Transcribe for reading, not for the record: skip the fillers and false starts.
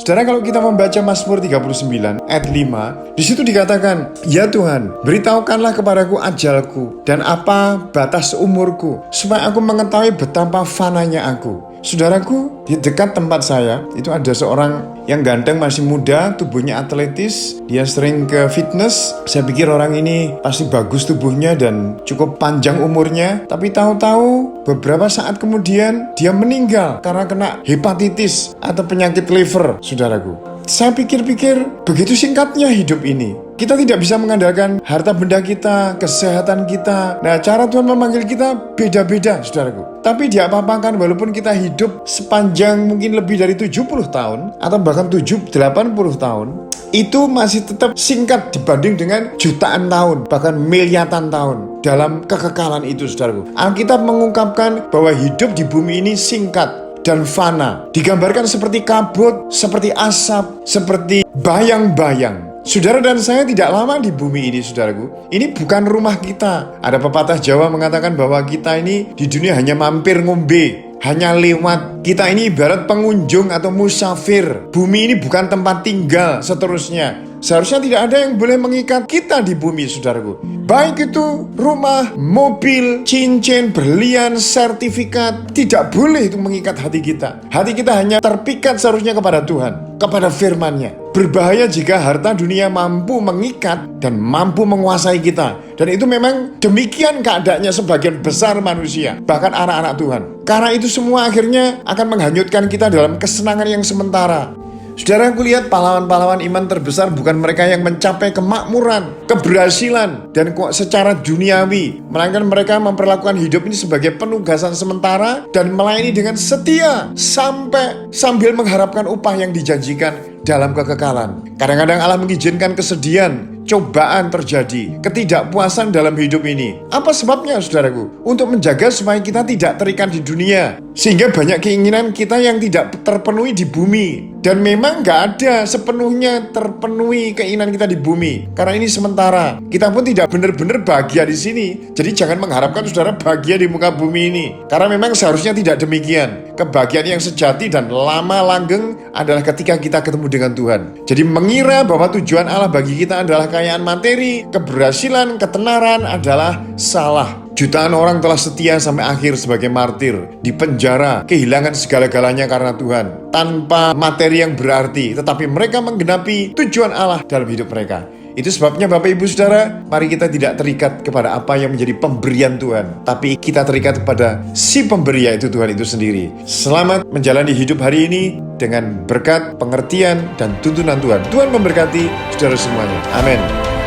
Saudara, kalau kita membaca Mazmur 39 ayat 5, di situ dikatakan, "Ya Tuhan, beritahukanlah kepadaku ajalku dan apa batas umurku, supaya aku mengetahui betapa fananya aku." Saudaraku, di dekat tempat saya itu ada seorang yang ganteng, masih muda, tubuhnya atletis. Dia sering ke fitness. Saya pikir orang ini pasti bagus tubuhnya dan cukup panjang umurnya. Tapi tahu-tahu beberapa saat kemudian dia meninggal karena kena hepatitis atau penyakit liver, saudaraku. Saya pikir-pikir, begitu singkatnya hidup ini. Kita tidak bisa mengandalkan harta benda kita, kesehatan kita. Nah, cara Tuhan memanggil kita beda-beda, saudaraku. Tapi diapa-apakan walaupun kita hidup sepanjang mungkin lebih dari 70 tahun, atau bahkan 80 tahun, itu masih tetap singkat dibanding dengan jutaan tahun, bahkan miliaran tahun dalam kekekalan itu, saudaraku. Alkitab mengungkapkan bahwa hidup di bumi ini singkat dan fana. Digambarkan seperti kabut, seperti asap, seperti bayang-bayang. Saudara dan saya tidak lama di bumi ini, saudaraku. Ini bukan rumah kita. Ada pepatah Jawa mengatakan bahwa kita ini di dunia hanya mampir ngombe, hanya lewat. Kita ini ibarat pengunjung atau musafir. Bumi ini bukan tempat tinggal, seterusnya. Seharusnya tidak ada yang boleh mengikat kita di bumi, saudaraku. Baik itu rumah, mobil, cincin, berlian, sertifikat. Tidak boleh itu mengikat hati kita. Hati kita hanya terpikat seharusnya kepada Tuhan, kepada firman-Nya. Berbahaya jika harta dunia mampu mengikat dan mampu menguasai kita. Dan itu memang demikian keadaannya sebagian besar manusia, bahkan anak-anak Tuhan. Karena itu semua akhirnya akan menghanyutkan kita dalam kesenangan yang sementara. Saudara, aku lihat pahlawan-pahlawan iman terbesar bukan mereka yang mencapai kemakmuran, keberhasilan, dan secara duniawi, melainkan mereka memperlakukan hidup ini sebagai penugasan sementara dan melayani dengan setia sambil mengharapkan upah yang dijanjikan dalam kekekalan. Kadang-kadang Allah mengizinkan kesedihan, cobaan terjadi, ketidakpuasan dalam hidup ini. Apa sebabnya, saudaraku? Untuk menjaga supaya kita tidak terikat di dunia, sehingga banyak keinginan kita yang tidak terpenuhi di bumi. Dan memang gak ada sepenuhnya terpenuhi keinginan kita di bumi, karena ini sementara. Kita pun tidak benar-benar bahagia di sini. Jadi jangan mengharapkan saudara bahagia di muka bumi ini, karena memang seharusnya tidak demikian. Kebahagiaan yang sejati dan lama langgeng adalah ketika kita ketemu dengan Tuhan. Jadi mengira bahwa tujuan Allah bagi kita adalah kekayaan materi, keberhasilan, ketenaran adalah salah. Jutaan orang telah setia sampai akhir sebagai martir, di penjara, kehilangan segala-galanya karena Tuhan, tanpa materi yang berarti, tetapi mereka menggenapi tujuan Allah dalam hidup mereka. Itu sebabnya Bapak Ibu Saudara, mari kita tidak terikat kepada apa yang menjadi pemberian Tuhan, tapi kita terikat kepada si pemberi, yaitu Tuhan itu sendiri. Selamat menjalani hidup hari ini dengan berkat, pengertian, dan tuntunan Tuhan. Tuhan memberkati saudara semuanya. Amin.